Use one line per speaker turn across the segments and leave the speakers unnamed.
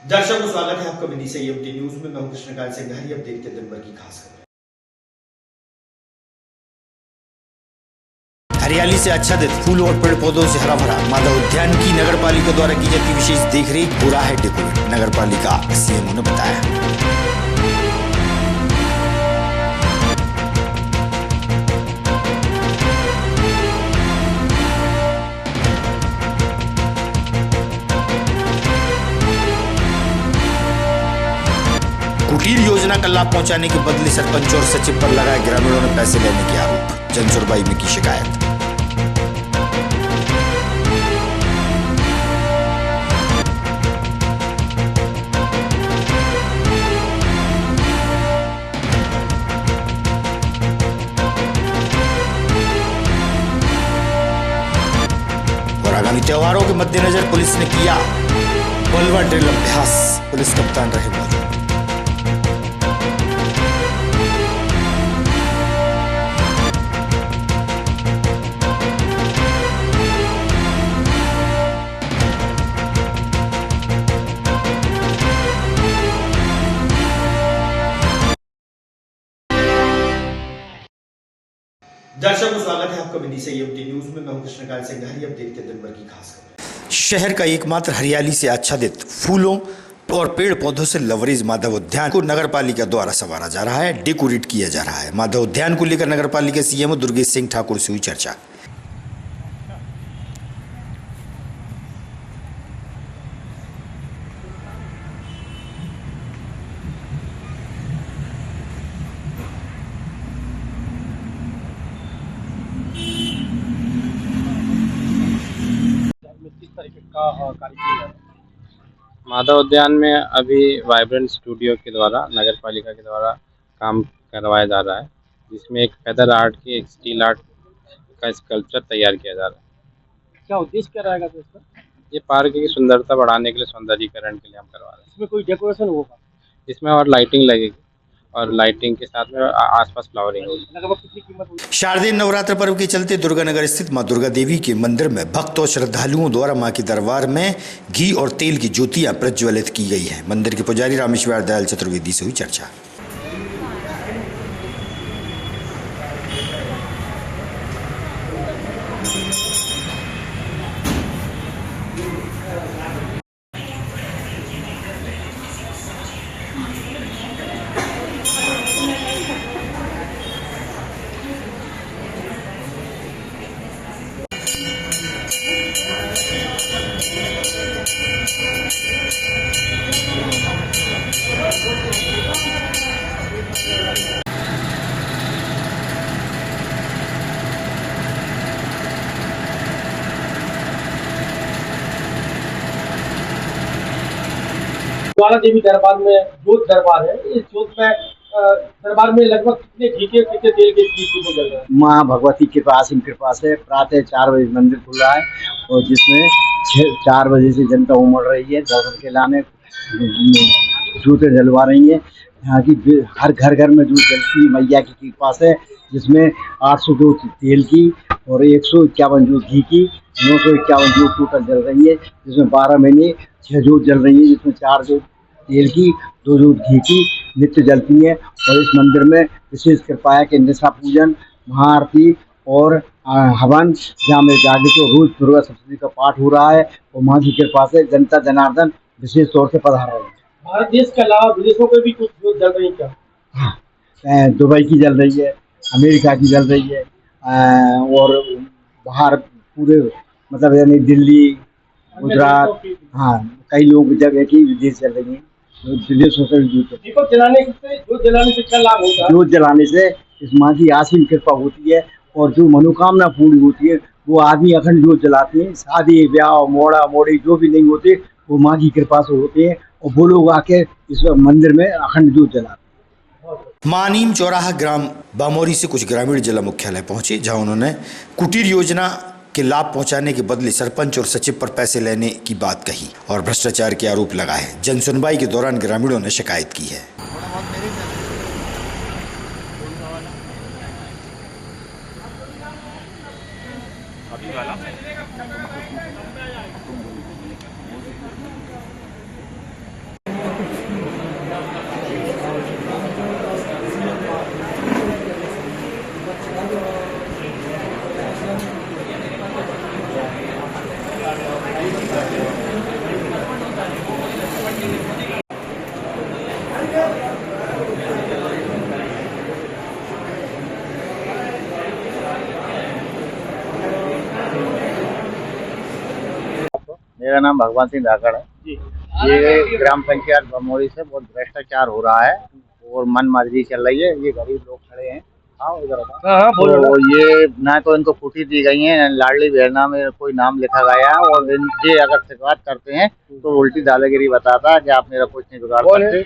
दर्शकों को स्वागत है आपका विधि से एमटी न्यूज में। मैं हूं कृष्णकांत सिंह। अब देखते हैं दिन भर की खास खबरें। हरियाली से आच्छादित फूलों और पेड़ पौधों से हरा भरा माधव उद्यान की नगर पालिका द्वारा की जाती विशेष देखरेख पूरा है डेकोरेट। नगर पालिका सीएमओ ने बताया। कुटीर योजना का लाभ पहुंचाने के बदले सरपंच और सचिव पर लगाए ग्रामीणों ने पैसे लेने के आरोप। जनसुनवाई में की शिकायत। और आगामी त्योहारों के मद्देनजर पुलिस ने किया बलवा ड्रिल अभ्यास। पुलिस कप्तान रहे मौजूद। दर्शकों को स्वागत है आपका विधि से एमटी न्यूज में। मैं हूं कृष्णकांत सिंह। अब देखते हैं दिन भर की खास खबरें। शहर का एकमात्र हरियाली से आच्छादित फूलों और पेड़ पौधों से लवरेज माधव उद्यान को नगर पालिका द्वारा संवारा जा रहा है, डेकोरेट किया जा रहा है। माधव उद्यान को लेकर नगर पालिका सीएमओ दुर्गेश सिंह ठाकुर से हुई चर्चा।
माधव उद्यान में अभी वाइब्रेंट स्टूडियो के द्वारा नगर पालिका के द्वारा काम करवाया जा रहा है, जिसमें एक फेदर आर्ट की एक स्टील आर्ट का स्कल्पचर तैयार किया जा रहा है।
क्या उद्देश्य क्या रहेगा तो इसका?
ये पार्क की सुंदरता बढ़ाने के लिए, सौंदर्यीकरण के लिए हम करवा रहे हैं।
इसमें कोई डेकोरेशन होगा?
इसमें और लाइटिंग लगेगी और लाइटिंग के साथ में आसपास फ्लावरिंग होगी।
लगभग कितनी कीमत होगी?
शारदीय नवरात्र पर्व के चलते दुर्गानगर स्थित मां दुर्गा देवी के मंदिर में भक्त और श्रद्धालुओं द्वारा मां के दरबार में घी और तेल की ज्योतियां प्रज्वलित की गई है। मंदिर के पुजारी रामेश्वर दयाल चतुर्वेदी से हुई चर्चा।
ज्वाला देवी दरबार में जोत दरबार है। इस जोत में दरबार में लगभग कितने घी के कितने तेल के दीप जल रहे हैं?
माँ भगवती कृपा असीम कृपा से प्रातः 4 बजे मंदिर खुल रहा है और जिसमें 4 बजे से जनता उमड़ रही है दर्शन के लाने। जूते जलवा रही है। यहाँ की हर घर में जूत जलती मैया की कृपा से, जिसमें 800 जूत तेल की और 151 जूत घी की, 951 जूत टोटल जल रही है, जिसमें 12 महीने 6 जूत जल रही है, जिसमें 4 जूत तेल की, 2 जूत घी की नित्य जलती है। और इस मंदिर में विशेष कृपा है कि निशा पूजन, महाआरती और हवन, जहाँ में जागृत रोज दुर्गा सप्तशती का पाठ हो रहा है और माँ की कृपा से जनता जनार्दन विशेष तौर से पधार रहे हैं।
भारत देश के अलावा विदेशों में भी कुछ जोत जल रही है क्या?
हाँ, दुबई की जल रही है, अमेरिका की जल रही है और बाहर पूरे मतलब यानी दिल्ली, गुजरात, हाँ कई लोग जगह की विदेश चल रही है। विदेशों से
दीपक जलाने से, जोत जलाने से क्या लाभ होता है?
जोत जलाने से इस माँ की असीम कृपा होती है और जो मनोकामना पूर्ण होती है वो आदमी अखंड जोत जलाते हैं। शादी ब्याह मोड़ा मोड़ी जो भी नहीं होते वो माँ की कृपा से होते हैं और वो लोग आके इस मंदिर में अखंड जोत जलाते हैं।
मानीम चौराहा ग्राम बामोरी से कुछ ग्रामीण जिला मुख्यालय पहुंचे, जहां उन्होंने कुटीर योजना के लाभ पहुंचाने के बदले सरपंच और सचिव पर पैसे लेने की बात कही और भ्रष्टाचार के आरोप लगाए। जनसुनवाई के दौरान ग्रामीणों ने शिकायत की है।
मेरा नाम भगवान सिंह धाकड़ है
जी।
ये ग्राम पंचायत बमोरी से बहुत भ्रष्टाचार हो रहा है और मन मर्जी चल रही है। ये गरीब लोग खड़े हैं। हाँ
हाँ बोलो ना।
तो ये ना तो इनको फूटी दी गई है, लाडली बहना में कोई नाम लिखा गया है और ये अगर शिकायत करते हैं तो उल्टी दादागिरी बताता है कि आप मेरा कुछ नहीं बिगाड़ सकते।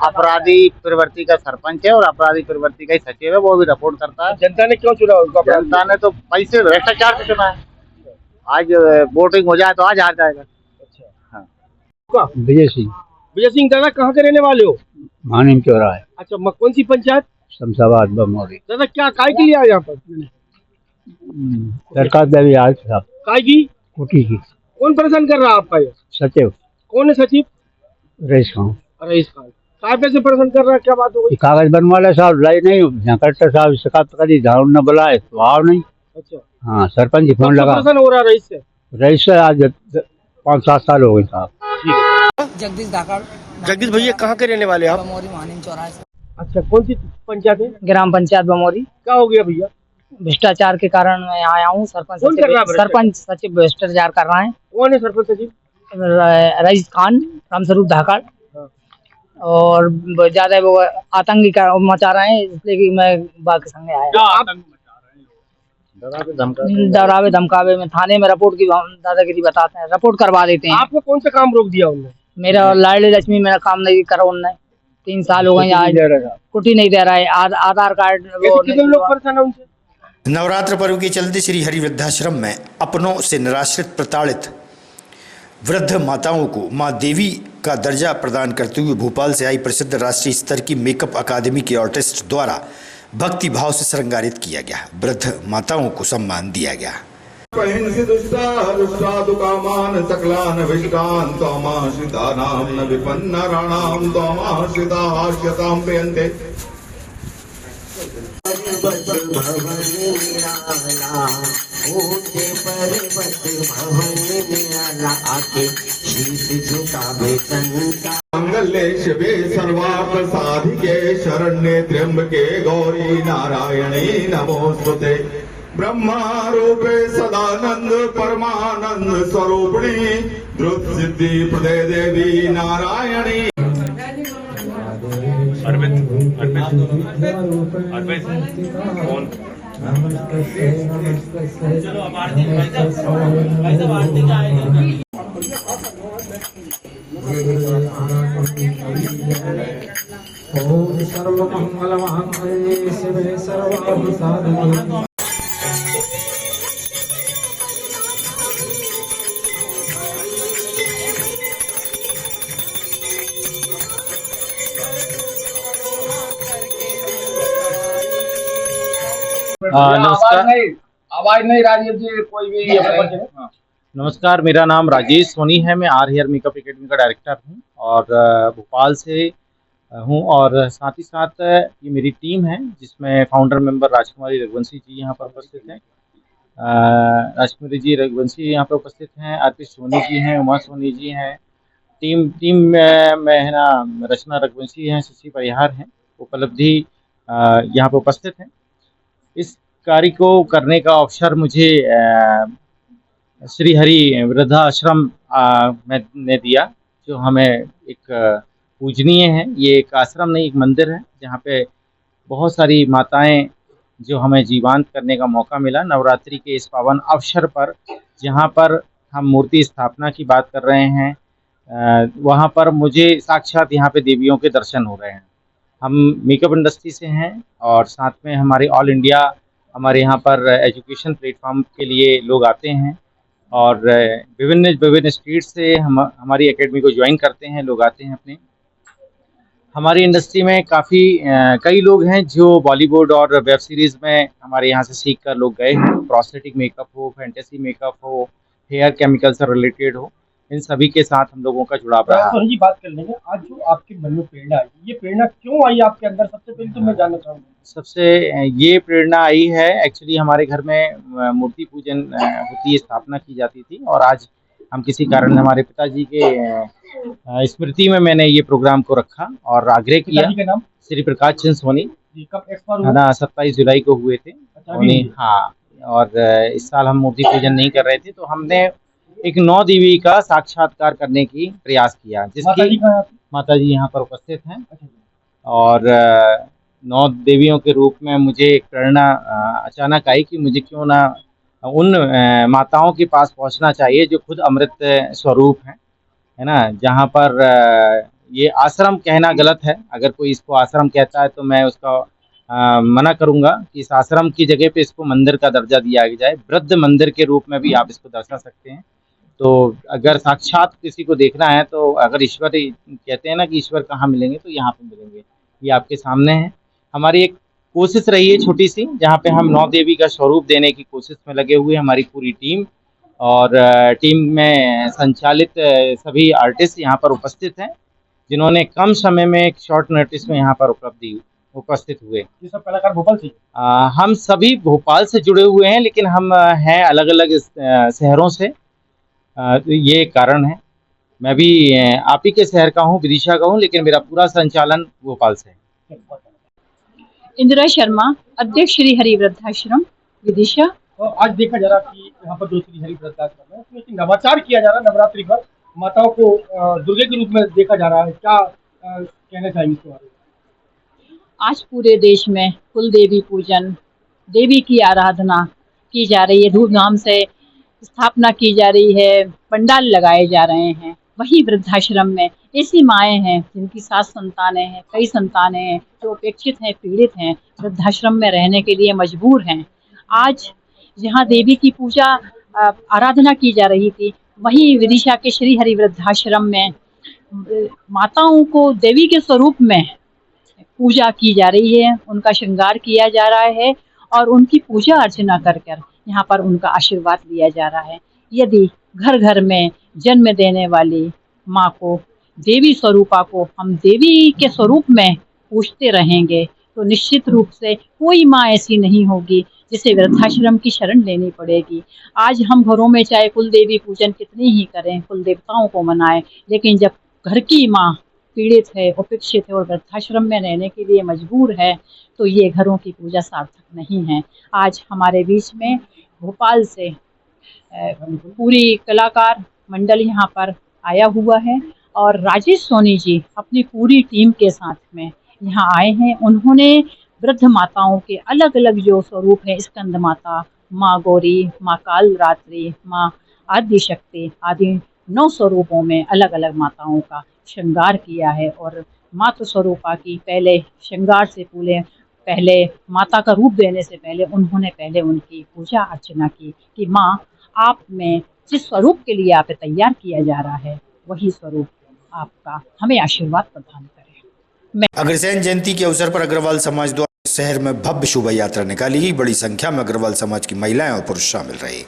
अपराधी प्रवृत्ति का सरपंच है और अपराधी प्रवृत्ति का ही सचिव है, वो भी रिपोर्ट करता है।
जनता ने क्यों चुना उसको?
जनता ने तो पैसे भ्रष्टाचार से चुना है। आज वोटिंग हो जाए तो आज हार जाएगा।
अच्छा
विजय सिंह
विजय सिंह दादा कहाँ के रहने वाले हो?
मानिम चौराहा है,
अच्छा कौन सी पंचायत?
शमशाबाद बमोरी।
दादा क्या काय के लिए आए यहाँ पर?
सरकार देवी आज साहब
काय की?
कुटी की
कौन परेशान कर रहा है आपका? ये
सचिव
कौन है सचिव?
Rice Khan
rice Khan. काय पे से परेशान कर रहा है? क्या बात हो गई?
कागज बनवा ले साहब, लाई नहीं यहाँ कलेक्टर साहब शिकायत करी, झाड़ू न बुलाए तो आओ नहीं।
अच्छा
हाँ सरपंच जी फोन लगा,
परेशान हो रहा है रईस से?
रईस से आज 5-7 साल हो गए साहब।
जगदीश धाकड़।
जगदीश भैया कहाँ के रहने वाले आप?
बमोरी मानिम चौराहे से।
अच्छा कौन सी पंचायत है?
ग्राम पंचायत बमोरी।
क्या हो गया भैया?
भ्रष्टाचार के कारण मैं यहाँ आया हूँ।
कौन कर रहा है भ्रष्टाचार?
सरपंच सचिव भ्रष्टाचार कर रहे हैं।
कौन है सरपंच सचिव?
रईस खान, रामस्वरूप धाकड़।
हाँ।
और ज्यादा वो आतंकी मचा रहे हैं, इसलिए कि मैं बाकी संग आया। डरावे धमकावे में थाने में रिपोर्ट की दादागिरी बताते हैं, रिपोर्ट करवा देते हैं।
आपको कौन सा काम रोक दिया उन्होंने?
मेरा लाडली लक्ष्मी मेरा काम नहीं करा उनने। 3 साल हो गए आज कुटी नहीं दे रहा है। आधार कार्ड वो
कितने लोग परेशान है उनसे?
नवरात्र पर्व के चलते श्री हरि वृद्धाश्रम में अपनों से निराश्रित प्रताड़ित वृद्ध माताओं को मां देवी का दर्जा प्रदान करते हुए भोपाल से आई प्रसिद्ध राष्ट्रीय स्तर की मेकअप अकादमी के आर्टिस्ट द्वारा भक्ति भाव से श्रृंगारित किया गया। वृद्ध माताओं को सम्मान दिया गया।
कामान सकलान विष्टान तमाश्रितानां न विपन्नराणां तमाश्रिताश्यतां प्रियन्ते। मंगले शिवे सर्वार्थ साधिके शरण्ये त्र्यंबके गौरी नारायणी नमोस्तुते। ब्रह्मा रूपे सदानंद परमानंद स्वरूपिणी द्रुत सिद्धि प्रदे देवी नारायणी।
ओम सर्वमंगलमांगल्ये शिवे सर्वार्थसाधके।
नमस्कार।
आवाज नहीं राजीव जी कोई भी।
नमस्कार, मेरा नाम राजेश सोनी है। मैं आर हेयर मेकअप एकेडमी का डायरेक्टर हूं और भोपाल से हूं और साथ ही साथ ये मेरी टीम है जिसमें फाउंडर मेंबर राजकुमारी रघुवंशी जी यहाँ पर उपस्थित हैं। राजकुमारी जी रघुवंशी यहाँ पर उपस्थित हैं, अर्पित सोनी जी हैं, उमा सोनी जी हैं। टीम में है ना रचना रघुवंशी हैं, शशि परिहार हैं, उपलब्धि यहाँ पर उपस्थित हैं। इस कार्य को करने का अवसर मुझे श्री हरि वृद्धाश्रम ने दिया, जो हमें एक पूजनीय है। ये एक आश्रम नहीं, एक मंदिर है जहाँ पे बहुत सारी माताएं जो हमें जीवांत करने का मौका मिला नवरात्रि के इस पावन अवसर पर, जहाँ पर हम मूर्ति स्थापना की बात कर रहे हैं। वहाँ पर मुझे साक्षात यहाँ पे देवियों के दर्शन हो रहे हैं। हम मेकअप इंडस्ट्री से हैं और साथ में हमारे ऑल इंडिया हमारे यहाँ पर एजुकेशन प्लेटफॉर्म के लिए लोग आते हैं और विभिन्न स्टेट से हमारी एकेडमी को ज्वाइन करते हैं, लोग आते हैं अपने। हमारी इंडस्ट्री में कई लोग हैं जो बॉलीवुड और वेब सीरीज़ में हमारे यहाँ से सीख कर लोग गए हैं। प्रोस्थेटिक मेकअप हो, फैंटेसी मेकअप हो, हेयर केमिकल से रिलेटेड हो, इन सभी के साथ हम लोगों का जुड़ाव रहा है।
जी बात कर लेंगे आज जो आपके मन में प्रेरणा आई, ये प्रेरणा क्यों आई आपके अंदर? सबसे पहले तो मैं जानना चाहूँगा।
सबसे ये प्रेरणा आई है, एक्चुअली हमारे घर में मूर्ति पूजन होती है, स्थापना की जाती थी और आज हम किसी कारण हमारे पिताजी के स्मृति में मैंने ये प्रोग्राम को रखा और आग्रह किया।
के नाम
श्री प्रकाश चंद सोनी,
कब एक्सपायर
है ना, 27 जुलाई को हुए थे। हाँ, और इस साल हम मूर्ति पूजन नहीं कर रहे थे तो हमने
एक 9 देवी का साक्षात्कार करने की प्रयास किया, जिसकी माता जी यहाँ पर उपस्थित हैं। और 9 देवियों के रूप में मुझे एक प्रेरणा अचानक आई कि मुझे क्यों ना उन माताओं के पास पहुँचना चाहिए जो खुद अमृत स्वरूप है ना। जहाँ पर ये आश्रम कहना गलत है, अगर कोई इसको आश्रम कहता है तो मैं उसका मना करूँगा कि इस आश्रम की जगह पे इसको मंदिर का दर्जा दिया जाए। वृद्ध मंदिर के रूप में भी आप इसको दर्शा सकते हैं। तो अगर साक्षात किसी को देखना है तो अगर ईश्वर कहते हैं ना कि ईश्वर कहाँ मिलेंगे, तो यहाँ पे मिलेंगे। ये आपके सामने है। हमारी एक कोशिश रही है छोटी सी, जहाँ पे हम 9 देवी का स्वरूप देने की कोशिश में लगे हुए, हमारी पूरी टीम और टीम में संचालित सभी आर्टिस्ट यहाँ पर उपस्थित हैं, जिन्होंने कम समय में एक शॉर्ट नोटिस में यहाँ पर उपस्थित हुए।
ये सब कलाकार भोपाल से?
हम सभी भोपाल से जुड़े हुए हैं, लेकिन हम हैं अलग अलग शहरों से। तो ये कारण है। मैं भी आप ही के शहर का हूँ, विदिशा का हूँ, लेकिन मेरा पूरा संचालन भोपाल से है।
इंदिरा शर्मा, अध्यक्ष श्री हरि वृद्धाश्रम विदिशा।
तो आज देखा जा रहा कि यहाँ पर जो श्री हरि वृद्धाश्रम है उसमें एक नवाचार किया जा रहा है। नवरात्रि पर माताओं को दुर्गे के रूप में देखा जा रहा है, क्या कहना चाहिए इसके बारे में?
आज पूरे देश में कुल देवी पूजन, देवी की आराधना की जा रही है, धूमधाम से स्थापना की जा रही है, पंडाल लगाए जा रहे हैं। वही वृद्धाश्रम में ऐसी माएँ हैं जिनकी 7 संतानें हैं, कई संतानें हैं, जो उपेक्षित हैं, पीड़ित हैं, वृद्धाश्रम में रहने के लिए मजबूर हैं। आज जहाँ देवी की पूजा आराधना की जा रही थी, वहीं विदिशा के श्री हरि वृद्धाश्रम में माताओं को देवी के स्वरूप में पूजा की जा रही है, उनका श्रृंगार किया जा रहा है और उनकी पूजा अर्चना कर कर यहाँ पर उनका आशीर्वाद लिया जा रहा है। यदि घर घर में जन्म देने वाली माँ को, देवी स्वरूपा को हम देवी के स्वरूप में पूजते रहेंगे तो निश्चित रूप से कोई माँ ऐसी नहीं होगी जिसे वृद्धाश्रम की शरण लेनी पड़ेगी। आज हम घरों में चाहे कुल देवी पूजन कितनी ही करें, कुल देवताओं को मनाएं, लेकिन जब घर की माँ पीड़ित है, उपेक्षित है और वृद्धाश्रम में रहने के लिए मजबूर है, तो ये घरों की पूजा सार्थक नहीं है। आज हमारे बीच में भोपाल से पूरी कलाकार मंडल यहाँ पर आया हुआ है और राजेश सोनी जी अपनी पूरी टीम के साथ में यहाँ आए हैं। उन्होंने वृद्ध माताओं के अलग अलग जो स्वरूप है, स्कंद माता, माँ गौरी, माँ काल रात्रि, माँ आदि शक्ति आदि 9 स्वरूपों में अलग अलग माताओं का श्रृंगार किया है। और मातृ स्वरूपा की पहले श्रृंगार से पहले माता का रूप देने से पहले उन्होंने पहले उनकी पूजा अर्चना की कि माँ, आप में जिस स्वरूप के लिए आप तैयार किया जा रहा है वही स्वरूप आपका हमें आशीर्वाद प्रदान करे।
अग्रसेन जयंती के अवसर पर अग्रवाल समाज द्वारा शहर में भव्य शोभा यात्रा निकाली गई। बड़ी संख्या में अग्रवाल समाज की महिलाएं और पुरुष शामिल रहे।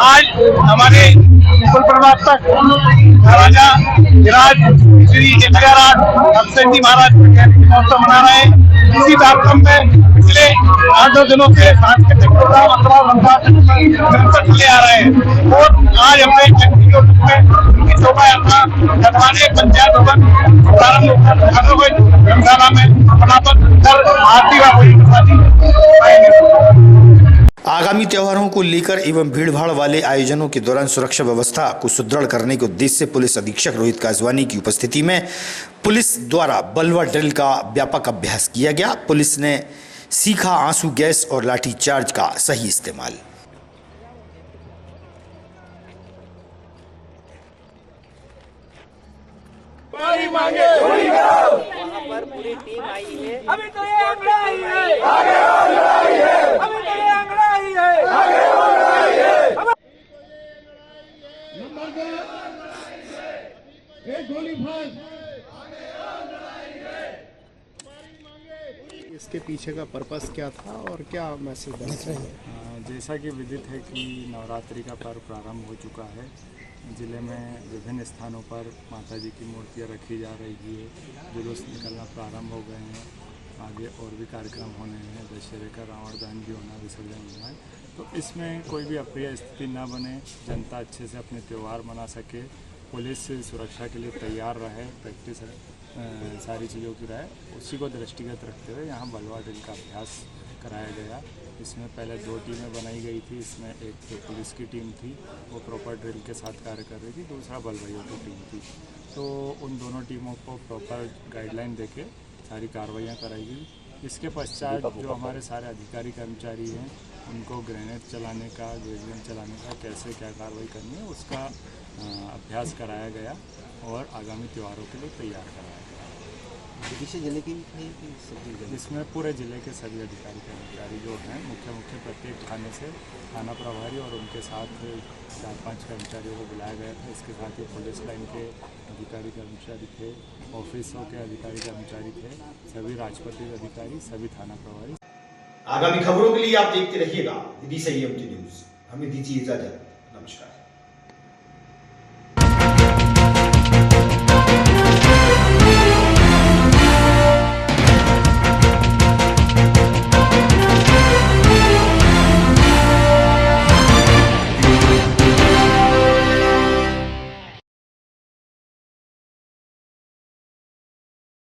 आज हमारे कुल प्रवर्तक राजा विराज श्री अग्रसेन जी महाराज महोत्सव मना रहे हैं। इसी कार्यक्रम में पिछले 8-9 दिनों से सांस्कृतिक प्रोग्राम ले आ रहे हैं और आज हमने उनकी शोभा यात्रा पंचायत भवन प्रारंभ धर्मशाला में समापन कर
त्योहारों को लेकर एवं भीड़भाड़ वाले आयोजनों के दौरान सुरक्षा व्यवस्था को सुदृढ़ करने के उद्देश्य से पुलिस अधीक्षक रोहित कासवानी की उपस्थिति में पुलिस द्वारा बलवा ड्रिल का व्यापक अभ्यास किया गया। पुलिस ने सीखा आंसू गैस और लाठीचार्ज का सही इस्तेमाल।
पर पूरी टीम आई है। अभी तो ये आंकड़ा ही है, आगे और लड़ाई है। अभी तो ये आंकड़ा ही है, आगे और लड़ाई है।
एक गोली फांस।
इसके पीछे का पर्पस क्या था और क्या मैसेज है?
जैसा कि विदित है कि नवरात्रि का पर्व प्रारंभ हो चुका है। ज़िले में विभिन्न स्थानों पर माता जी की मूर्तियाँ रखी जा रही है। जुलूस निकलना प्रारंभ हो गए हैं। आगे और भी कार्यक्रम होने हैं। दशहरे का रावण दहन भी होना, विसर्जन होना है। तो इसमें कोई भी अप्रिय स्थिति न बने, जनता अच्छे से अपने त्यौहार मना सके, पुलिस सुरक्षा के लिए तैयार रहे, प्रैक्टिस सारी चीज़ों की रहे, उसी को दृष्टिगत रखते हुए यहाँ बलवा ड्रिल का अभ्यास कराया गया। इसमें पहले 2 टीमें बनाई गई थी। इसमें एक तो पुलिस की टीम थी, वो प्रॉपर ड्रिल के साथ कार्य कर रही थी। दूसरा बलवाइयों की टीम थी। तो उन दोनों टीमों को प्रॉपर गाइडलाइन देके सारी कार्रवाइयाँ कराई गई। इसके पश्चात जो हमारे सारे अधिकारी कर्मचारी हैं, उनको ग्रेनेड चलाने का, जेवलिन चलाने का, कैसे क्या कार्रवाई करनी है, उसका अभ्यास कराया गया और आगामी त्योहारों के लिए तैयार कराया गया।
विदिशा जिले की
इसमें पूरे जिले के सभी अधिकारी कर्मचारी जो हैं, मुख्य प्रत्येक थाने से थाना प्रभारी और उनके साथ 4-5 कर्मचारियों को बुलाया गया था। इसके साथ ही पुलिस लाइन के अधिकारी कर्मचारी थे, ऑफिसों के अधिकारी कर्मचारी थे, सभी राजपत्रित अधिकारी, सभी थाना प्रभारी।
आगामी खबरों के लिए आप देखते रहिएगा विदिशा न्यूज़। हमें दीजिए इजाजत। नमस्कार।